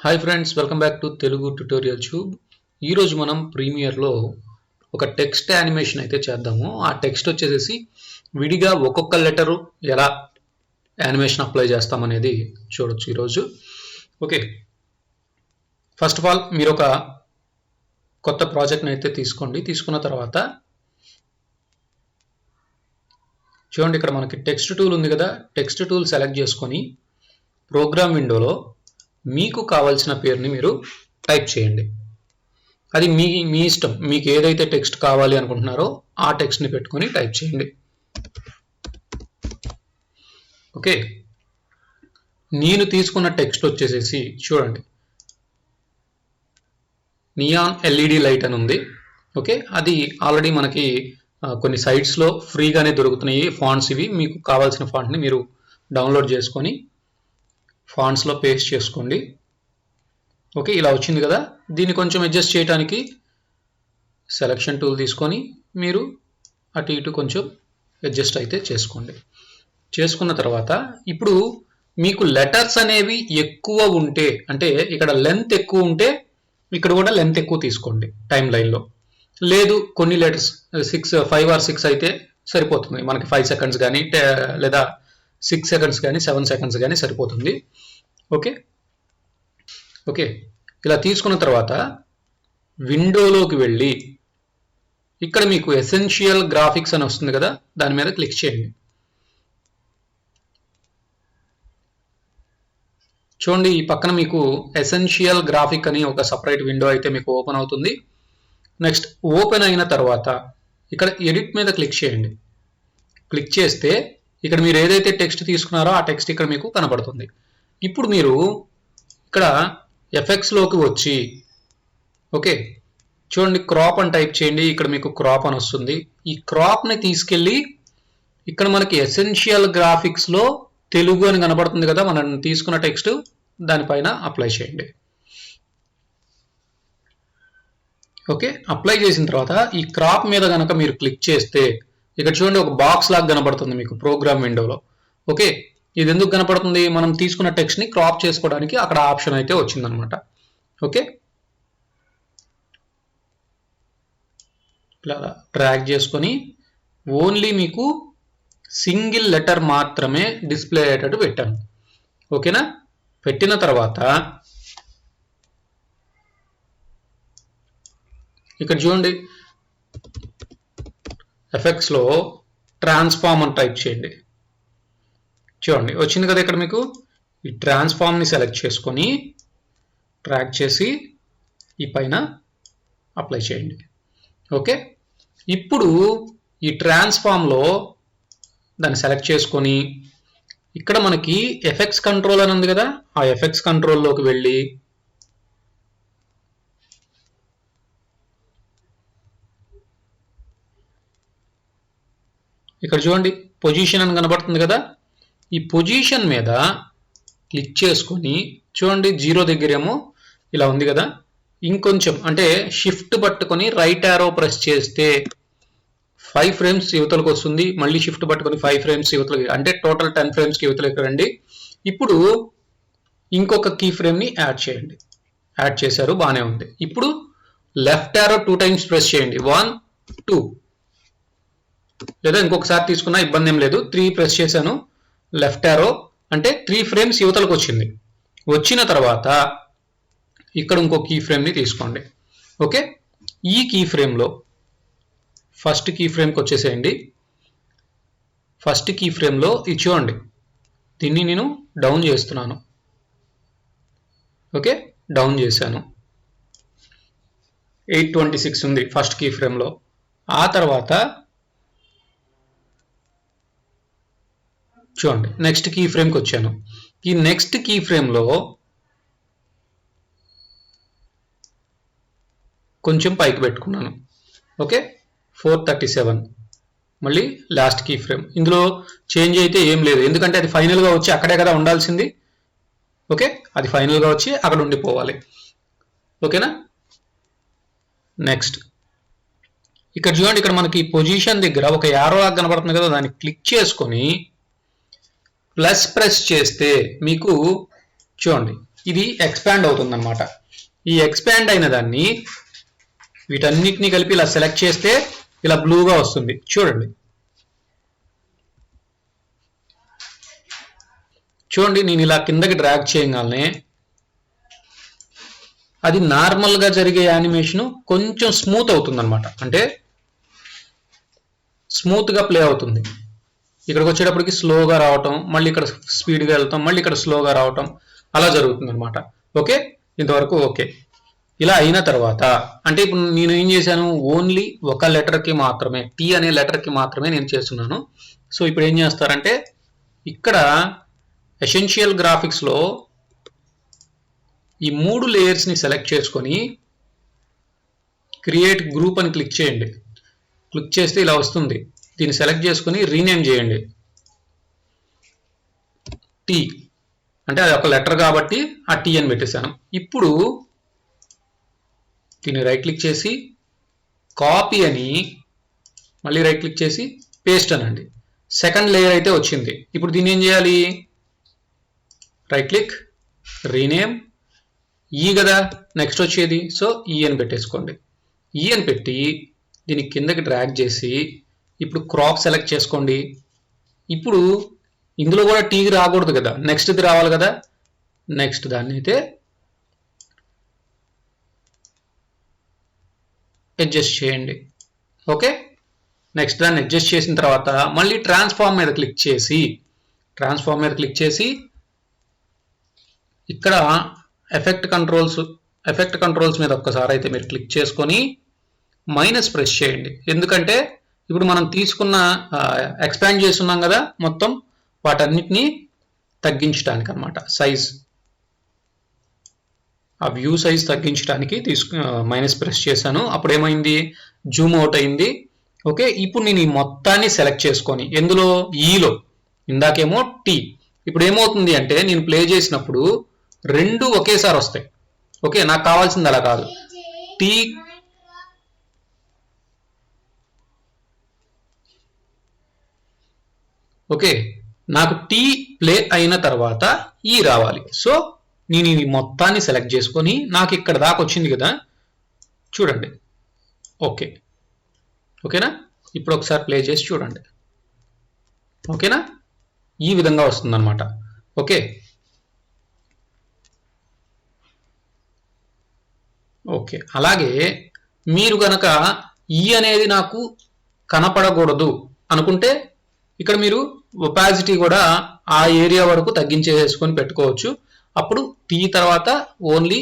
Hi friends, welcome back to Telugu tutorial tube. ఈరోజు మనం ప్రీమియర్లో ఒక టెక్స్ట్ యానిమేషన్ అయితే చేద్దాము. ఆ టెక్స్ట్ వచ్చేసి విడిగా ఒక్కొక్క లెటరు ఎలా యానిమేషన్ అప్లై చేస్తామనేది చూడొచ్చు ఈరోజు. ఓకే, ఫస్ట్ ఆఫ్ ఆల్ మీరు ఒక కొత్త ప్రాజెక్ట్ని అయితే తీసుకోండి. తీసుకున్న తర్వాత చూడండి, ఇక్కడ మనకి టెక్స్ట్ టూల్ ఉంది కదా, టెక్స్ట్ టూల్ సెలెక్ట్ చేసుకొని ప్రోగ్రామ్ విండోలో మీకు కావాల్సిన పేరుని మీరు టైప్ చేయండి. అది మీ ఇష్టం, మీకు ఏదైతే టెక్స్ట్ కావాలి అనుకుంటున్నారో ఆ టెక్స్ట్ని పెట్టుకొని టైప్ చేయండి. ఓకే, నేను తీసుకున్న టెక్స్ట్ వచ్చేసేసి చూడండి, నియాన్ ఎల్ఈడి లైట్ అని ఉంది. ఓకే, అది ఆల్రెడీ మనకి కొన్ని సైట్స్లో ఫ్రీగానే దొరుకుతున్నాయి ఫాంట్స్. ఇవి మీకు కావాల్సిన ఫాంట్ని మీరు డౌన్లోడ్ చేసుకొని ఫాంట్స్లో పేస్ట్ చేసుకోండి. ఓకే, ఇలా వచ్చింది కదా. దీన్ని కొంచెం అడ్జస్ట్ చేయడానికి సెలక్షన్ టూల్ తీసుకొని మీరు అటు ఇటు కొంచెం అడ్జస్ట్ అయితే చేసుకోండి. చేసుకున్న తర్వాత ఇప్పుడు మీకు లెటర్స్ అనేవి ఎక్కువ ఉంటే, అంటే ఇక్కడ లెంత్ ఎక్కువ ఉంటే ఇక్కడ కూడా లెంత్ ఎక్కువ తీసుకోండి టైం లైన్లో. లేదు కొన్ని లెటర్స్ 5 or 6 అయితే సరిపోతుంది మనకి. 5 seconds కానీ లేదా 6 seconds కానీ 7 seconds కానీ సరిపోతుంది. ఓకే ఓకే, ఇలా తీసుకున్న తర్వాత విండోలోకి వెళ్ళి ఇక్కడ మీకు ఎసెన్షియల్ గ్రాఫిక్స్ అని వస్తుంది కదా, దాని మీద క్లిక్ చేయండి. చూడండి, ఈ పక్కన మీకు ఎసెన్షియల్ గ్రాఫిక్ అని ఒక సపరేట్ విండో అయితే మీకు ఓపెన్ అవుతుంది. నెక్స్ట్ ఓపెన్ అయిన తర్వాత ఇక్కడ ఎడిట్ మీద క్లిక్ చేయండి. క్లిక్ చేస్తే ఇక్కడ మీరు ఏదైతే టెక్స్ట్ తీసుకున్నారో ఆ టెక్స్ట్ ఇక్కడ మీకు కనబడుతుంది. ఇప్పుడు మీరు ఇక్కడ ఎఫెక్ట్స్లోకి వచ్చి ఓకే చూడండి, క్రాప్ అని టైప్ చేయండి. ఇక్కడ మీకు క్రాప్ అని వస్తుంది. ఈ క్రాప్ని తీసుకెళ్ళి ఇక్కడ మనకి ఎసెన్షియల్ గ్రాఫిక్స్లో తెలుగు అని కనబడుతుంది కదా, మనం తీసుకున్న టెక్స్ట్, దానిపైన అప్లై చేయండి. ఓకే, అప్లై చేసిన తర్వాత ఈ క్రాప్ మీద కనుక మీరు క్లిక్ చేస్తే ఇక్కడ చూడండి ఒక బాక్స్ లాగా కనబడుతుంది మీకు ప్రోగ్రామ్ విండోలో. ఓకే, ఇది ఎందుకు కనపడుతుంది? మనం తీసుకున్న టెక్స్ట్ని క్రాప్ చేసుకోవడానికి అక్కడ ఆప్షన్ అయితే వచ్చిందనమాట. ఓకే, ఇలా డ్రాగ్ చేసుకొని ఓన్లీ మీకు సింగిల్ లెటర్ మాత్రమే డిస్ప్లే అయ్యేటట్టు పెట్టాను. ఓకేనా, పెట్టిన తర్వాత ఇక్కడ చూడండి ఎఫెక్ట్స్లో ట్రాన్స్ఫార్మ్ అని టైప్ చేయండి. చూడండి వచ్చింది కదా. ఇక్కడ మీకు ఈ ట్రాన్స్ఫార్మ్ని సెలెక్ట్ చేసుకొని డ్రాగ్ చేసి ఈ పైన అప్లై చేయండి. ఓకే, ఇప్పుడు ఈ ట్రాన్స్ఫార్మ్లో దాన్ని సెలెక్ట్ చేసుకొని ఇక్కడ మనకి ఎఫెక్ట్స్ కంట్రోల్ అని ఉంది కదా, ఆ ఎఫెక్ట్స్ కంట్రోల్లోకి వెళ్ళి ఇక్కడ చూడండి పొజిషన్ అని కనబడుతుంది కదా, ఈ పొజిషన్ మీద క్లిక్ చేసుకొని చూడండి 0 దగ్గరేమో ఇలా ఉంది కదా, ఇంకొంచెం అంటే షిఫ్ట్ పట్టుకొని రైట్ యారో ప్రెస్ చేస్తే 5 frames యువతలకు వస్తుంది. మళ్ళీ షిఫ్ట్ పట్టుకొని 5 frames యువతలకి, అంటే టోటల్ 10 frames యువతలకి రండి. ఇప్పుడు ఇంకొక కీ ఫ్రేమ్ని యాడ్ చేయండి. యాడ్ చేశారు, బాగానే ఉంది. ఇప్పుడు లెఫ్ట్ యారో 2 times ప్రెస్ చేయండి. 1 2, లేదా ఇంకొకసారి తీసుకున్నా ఇబ్బంది ఏం లేదు. 3 ప్రెస్ చేశాను, లెఫ్ట్ యారో అంటే 3 frames యువతలకు వచ్చింది. వచ్చిన తర్వాత ఇక్కడ ఇంకో కీ ఫ్రేమ్ని తీసుకోండి. ఓకే, ఈ కీ ఫ్రేమ్లో ఫస్ట్ కీ ఫ్రేమ్కి వచ్చేసేయండి. ఫస్ట్ కీ ఫ్రేమ్లో ఇది చూడండి, దీన్ని నేను డౌన్ చేస్తున్నాను. ఓకే, డౌన్ చేశాను. 826 ఉంది ఫస్ట్ కీ ఫ్రేమ్లో. ఆ తర్వాత చూడండి నెక్స్ట్ కీ ఫ్రేమ్కి వచ్చాను. ఈ నెక్స్ట్ కీ ఫ్రేమ్లో కొంచెం పైకి పెట్టుకున్నాను. ఓకే, 437 మళ్ళీ లాస్ట్ కీ ఫ్రేమ్. ఇందులో చేంజ్ అయితే ఏం లేదు, ఎందుకంటే అది ఫైనల్గా వచ్చి అక్కడే కదా ఉండాల్సింది. ఓకే, అది ఫైనల్గా వచ్చి అక్కడ ఉండిపోవాలి. ఓకేనా, నెక్స్ట్ ఇక్కడ చూడండి, ఇక్కడ మనకి పొజిషన్ దగ్గర ఒక యారో లాగా కనబడుతుంది కదా, దాన్ని క్లిక్ చేసుకొని ప్లస్ ప్రెస్ చేస్తే మీకు చూడండి ఇది ఎక్స్పాండ్ అవుతుంది అనమాట. ఈ ఎక్స్పాండ్ అయిన దాన్ని వీటన్నిటిని కలిపి ఇలా సెలెక్ట్ చేస్తే ఇలా బ్లూగా వస్తుంది చూడండి. చూడండి నేను ఇలా కిందకి డ్రాగ్ చేయగానే అది నార్మల్గా జరిగే యానిమేషన్ కొంచెం స్మూత్ అవుతుంది అనమాట. అంటే స్మూత్గా ప్లే అవుతుంది. ఇక్కడికి వచ్చేటప్పటికి స్లోగా రావటం, మళ్ళీ ఇక్కడ స్పీడ్గా వెళ్తాం, మళ్ళీ ఇక్కడ స్లోగా రావటం, అలా జరుగుతుంది అనమాట. ఓకే, ఇంతవరకు ఓకే. ఇలా అయిన తర్వాత అంటే ఇప్పుడు నేను ఏం చేశాను, ఓన్లీ ఒక లెటర్కి మాత్రమే, టీ అనే లెటర్కి మాత్రమే నేను చేస్తున్నాను. సో ఇప్పుడు ఏం చేస్తారంటే ఇక్కడ ఎసెన్షియల్ గ్రాఫిక్స్లో ఈ 3 లేయర్స్ని సెలెక్ట్ చేసుకొని క్రియేట్ గ్రూప్ అని క్లిక్ చేయండి. క్లిక్ చేస్తే ఇలా వస్తుంది. దీన్ని సెలెక్ట్ చేసుకొని రీనేమ్ చేయండి. టీ అంటే అది ఒక లెటర్ కాబట్టి ఆ టీ అని పెట్టేశాను. ఇప్పుడు దీన్ని రైట్ క్లిక్ చేసి కాపీ అని మళ్ళీ రైట్ క్లిక్ చేసి పేస్ట్ అనండి. సెకండ్ లేయర్ అయితే వచ్చింది. ఇప్పుడు దీన్ని ఏం చేయాలి, రైట్ క్లిక్, రీనేమ్, ఈ కదా నెక్స్ట్ వచ్చేది, సో ఈ అని పెట్టేసుకోండి. ఈ అని పెట్టి దీన్ని కిందకి డ్రాగ్ చేసి ఇప్పుడు క్రాప్ సెలెక్ట్ చేసుకోండి. ఇప్పుడు ఇందులో కూడా టీ రాకూడదు కదా, నెక్స్ట్ది రావాలి కదా. నెక్స్ట్ దాన్ని అయితే అడ్జస్ట్ చేయండి. ఓకే, నెక్స్ట్ దాన్ని అడ్జస్ట్ చేసిన తర్వాత మళ్ళీ ట్రాన్స్ఫార్మ్ మీద క్లిక్ చేసి ఇక్కడ ఎఫెక్ట్ కంట్రోల్స్ మీద ఒక్కసారి అయితే మీరు క్లిక్ చేసుకొని మైనస్ ప్రెస్ చేయండి. ఎందుకంటే ఇప్పుడు మనం తీసుకున్న ఎక్స్పాండ్ చేస్తున్నాం కదా మొత్తం, వాటన్నిటిని తగ్గించడానికి అనమాట. సైజ్, ఆ వ్యూ సైజ్ తగ్గించడానికి మైనస్ ప్రెస్ చేశాను. అప్పుడు ఏమైంది, జూమ్ అవుట్ అయింది. ఓకే, ఇప్పుడు నేను ఈ మొత్తాన్ని సెలెక్ట్ చేసుకొని ఎందులో, ఈలో, ఇందాకేమో టీ, ఇప్పుడు ఏమవుతుంది అంటే నేను ప్లే చేసినప్పుడు రెండు ఒకేసారి వస్తాయి. ఓకే, నాకు కావాల్సింది అలా కాదు. టీ ఓకే, నాకు టీ ప్లే అయిన తర్వాత ఈ రావాలి. సో నేను ఈ మొత్తాన్ని సెలెక్ట్ చేసుకొని నాకు ఇక్కడ దాకా వచ్చింది కదా చూడండి. ఓకే, ఓకేనా, ఇప్పుడు ఒకసారి ప్లే చేసి చూడండి. ఓకేనా, ఈ విధంగా వస్తుంది అనమాట. ఓకే ఓకే, అలాగే మీరు గనక ఈ అనేది నాకు కనపడకూడదు అనుకుంటే ఇక్కడ మీరు ఒపాసిటీ కూడా ఆ ఏరియా వరకు తగ్గించేసుకొని పెట్టుకోవచ్చు. అప్పుడు టీ తర్వాత ఓన్లీ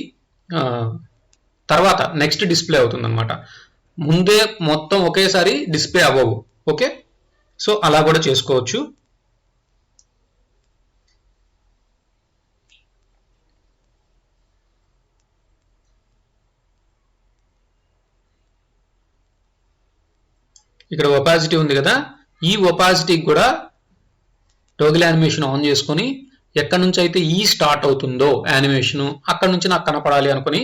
తర్వాత నెక్స్ట్ డిస్ప్లే అవుతుంది అనమాట. ముందే మొత్తం ఒకేసారి డిస్ప్లే అవ్వవు. ఓకే, సో అలా కూడా చేసుకోవచ్చు. ఇక్కడ ఒపాసిటీ ఉంది కదా, ఈ ఒపాసిటీకి కూడా టోగిల్ యానిమేషన్ ఆన్ చేసుకొని ఎక్కడి నుంచి అయితే ఈ స్టార్ట్ అవుతుందో యానిమేషన్ అక్కడ నుంచి నాకు కనపడాలి అనుకుని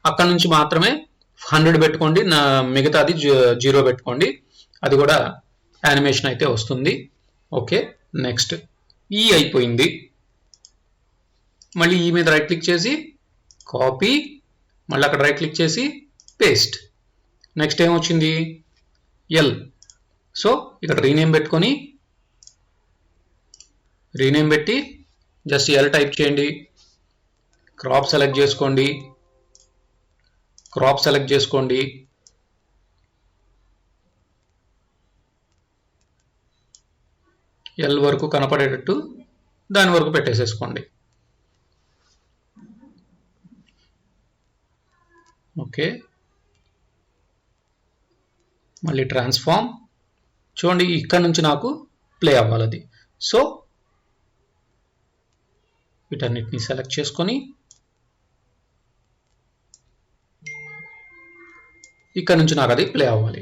అక్కడ నుంచి మాత్రమే 100 పెట్టుకోండి, మిగతాది 0 పెట్టుకోండి. అది కూడా యానిమేషన్ అయితే వస్తుంది. ఓకే, నెక్స్ట్ ఈ అయిపోయింది. మళ్ళీ ఈ మీద రైట్ క్లిక్ చేసి కాపీ, మళ్ళీ అక్కడ రైట్ క్లిక్ చేసి పేస్ట్. నెక్స్ట్ ఏమొచ్చింది, ఎల్. సో ఇక్కడ రీనేమ్ పెట్టుకొని రీనేమ్ పెట్టి జస్ట్ ఎల్ టైప్ చేయండి. క్రాప్ సెలెక్ట్ చేసుకోండి. ఎల్ వరకు కనపడేటట్టు దాని వరకు పెట్టేసేసుకోండి. ఓకే, మళ్ళీ ట్రాన్స్ఫార్మ్ చూడండి, ఇక్కడ నుంచి నాకు ప్లే అవ్వాలి అది. సో వీటన్నిటిని సెలెక్ట్ చేసుకొని ఇక్కడ నుంచి నాకు అది ప్లే అవ్వాలి.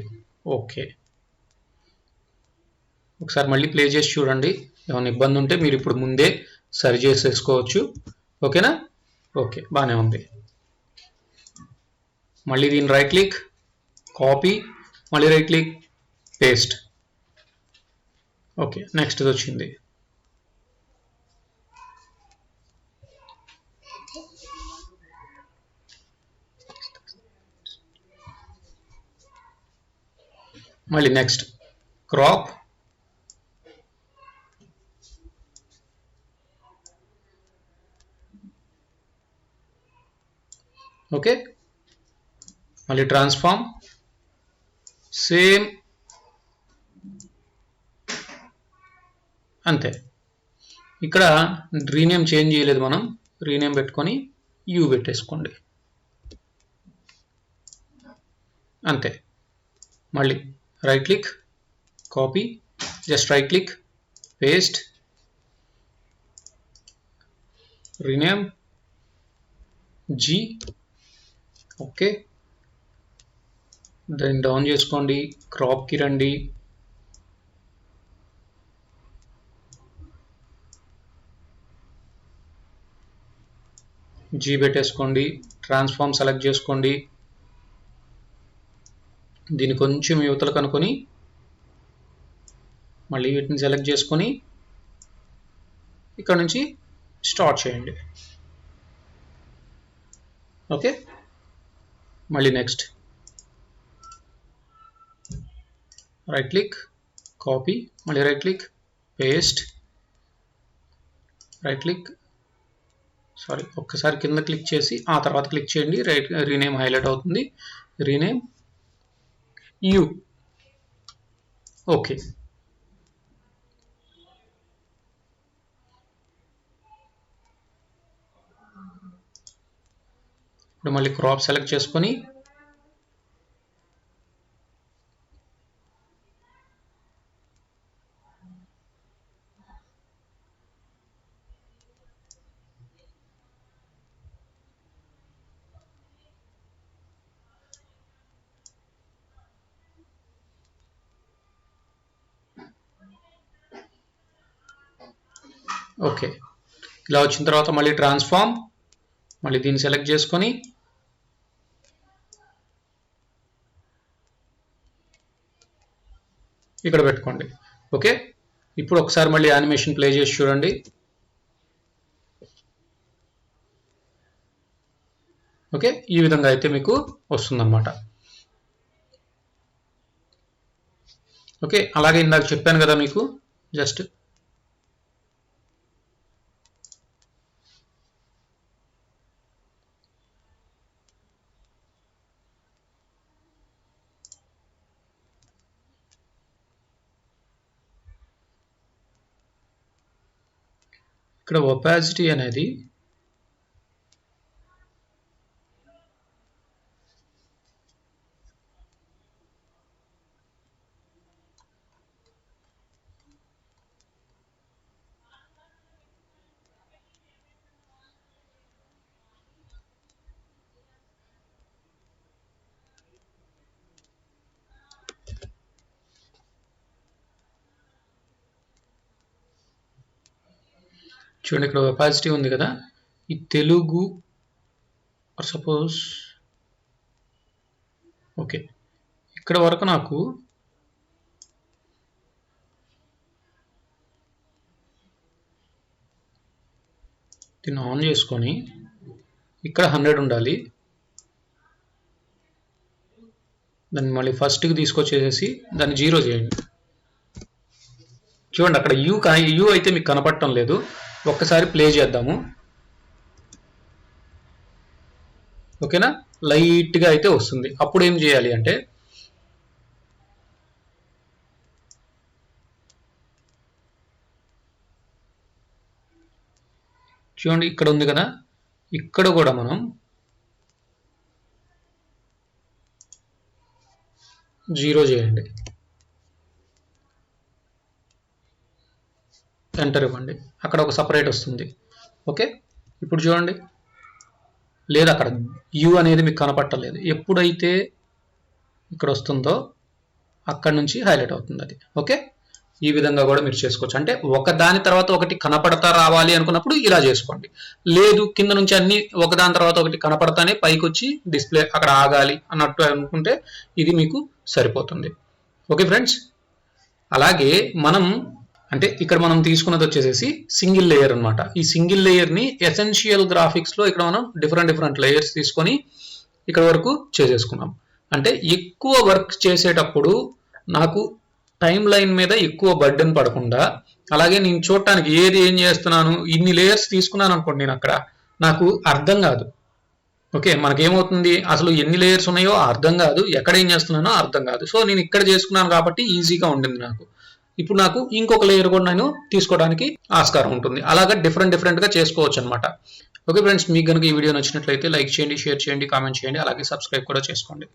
ఓకే, ఒకసారి మళ్ళీ ప్లే చేసి చూడండి. ఏమైనా ఇబ్బంది ఉంటే మీరు ఇప్పుడు ముందే సరి చేసేసుకోవచ్చు. ఓకేనా, ఓకే, బాగానే ఉంది. మళ్ళీ దీన్ని రైట్ క్లిక్, కాపీ, మళ్ళీ right click, paste. Okay, next వచ్చింది. మళ్ళీ నెక్స్ట్ క్రాప్, ఓకే. మళ్ళీ ట్రాన్స్ఫార్మ్, సేమ్ అంతే. ఇక్కడ రీనేమ్ చేంజ్ చేయలేదు మనం, రీనేమ్ పెట్టుకొని యూ పెట్టేసుకోండి అంతే. మళ్ళీ right click, copy, just right click, paste, rename G, okay. దాన్ని డౌన్ చేసుకోండి, క్రాప్కి రండి, జీ పెట్టేసుకోండి, ట్రాన్స్ఫార్మ్ సెలెక్ట్ చేసుకోండి, దీన్ని కొంచెం యువతలు కనుక్కొని మళ్ళీ వీటిని సెలెక్ట్ చేసుకొని ఇక్కడ నుంచి స్టార్ట్ చేయండి, ఓకే. మళ్ళీ నెక్స్ట్ రైట్ క్లిక్, కాపీ, మళ్ళీ right click, paste, right click, sorry ఒక్కసారి కింద క్లిక్ చేసి ఆ తర్వాత క్లిక్ చేయండి, రైట్ రీనేమ్ హైలైట్ అవుతుంది, రీనేమ్ యూ, ఓకే. ఇప్పుడు మళ్ళీ క్రాప్ సెలెక్ట్ చేసుకొని ఓకే. ఇలా వచ్చిన తర్వాత మళ్ళీ ట్రాన్స్ఫార్మ్, మళ్ళీ దీన్ని సెలెక్ట్ చేసుకొని ఇక్కడ పెట్టుకోండి, ఓకే. ఇప్పుడు ఒకసారి మళ్ళీ యానిమేషన్ ప్లే చేసి చూడండి, ఓకే. ఈ విధంగా అయితే మీకు వస్తుందన్నమాట, ఓకే. అలాగే ఇందాక చెప్పాను కదా మీకు, జస్ట్ ఇక్కడ ఒపాసిటీ అనేది చూడండి, ఇక్కడ ఒపాసిటీ ఉంది కదా, ఈ తెలుగు సపోజ్ ఓకే, ఇక్కడ వరకు నాకు దీన్ని ఆన్ చేసుకొని ఇక్కడ 100 ఉండాలి, దాన్ని మళ్ళీ ఫస్ట్కి తీసుకొచ్చేసేసి దాన్ని 0 చేయండి. చూడండి అక్కడ యూ అయితే మీకు కనపడటం లేదు, ఒక్కసారి ప్లే చేద్దాము, ఓకేనా. లైట్గా అయితే వస్తుంది. అప్పుడు ఏం చేయాలి అంటే చూడండి ఇక్కడ ఉంది కదా, ఇక్కడ కూడా మనం 0 చేయండి, ఎంటర్ ఇవ్వండి, అక్కడ ఒక సపరేట్ వస్తుంది, ఓకే. ఇప్పుడు చూడండి, లేదు అక్కడ యూ అనేది మీకు కనపట్టలేదు, ఎప్పుడైతే ఇక్కడ వస్తుందో అక్కడ నుంచి హైలైట్ అవుతుంది అది, ఓకే. ఈ విధంగా కూడా మీరు చేసుకోవచ్చు, అంటే ఒకదాని తర్వాత ఒకటి కనపడతా రావాలి అనుకున్నప్పుడు ఇలా చేసుకోండి, లేదు కింద నుంచి అన్ని ఒకదాని తర్వాత ఒకటి కనపడతానే పైకి వచ్చి డిస్ప్లే అక్కడ ఆగాలి అన్నట్టు అనుకుంటే ఇది మీకు సరిపోతుంది, ఓకే ఫ్రెండ్స్. అలాగే మనం అంటే ఇక్కడ మనం తీసుకున్నది వచ్చేసేసి సింగిల్ లేయర్ అనమాట. ఈ సింగిల్ లేయర్ని ఎసెన్షియల్ గ్రాఫిక్స్లో ఇక్కడ మనం డిఫరెంట్ లేయర్స్ తీసుకొని ఇక్కడ వరకు చేసేసుకున్నాం. అంటే ఎక్కువ వర్క్ చేసేటప్పుడు నాకు టైం లైన్ మీద ఎక్కువ బర్డెన్ పడకుండా, అలాగే నేను చూడటానికి ఏం చేస్తున్నాను, ఇన్ని లేయర్స్ తీసుకున్నాను అనుకోండి, నేను అక్కడ నాకు అర్థం కాదు. ఓకే, మనకేమవుతుంది, అసలు ఎన్ని లేయర్స్ ఉన్నాయో అర్థం కాదు, ఎక్కడ ఏం చేస్తున్నానో అర్థం కాదు. సో నేను ఇక్కడ చేసుకున్నాను కాబట్టి ఈజీగా ఉండింది నాకు. ఇప్పుడు నాకు ఇంకొక లేయర్ కూడా నేను తీసుకోవడానికి ఆస్కారం ఉంటుంది. అలాగా డిఫరెంట్గా చేసుకోవచ్చు అనమాట. ఓకే ఫ్రెండ్స్, మీకు కనుక ఈ వీడియో నచ్చినట్లయితే లైక్ చేయండి, షేర్ చేయండి, కామెంట్ చేయండి, అలాగే సబ్స్క్రైబ్ కూడా చేసుకోండి.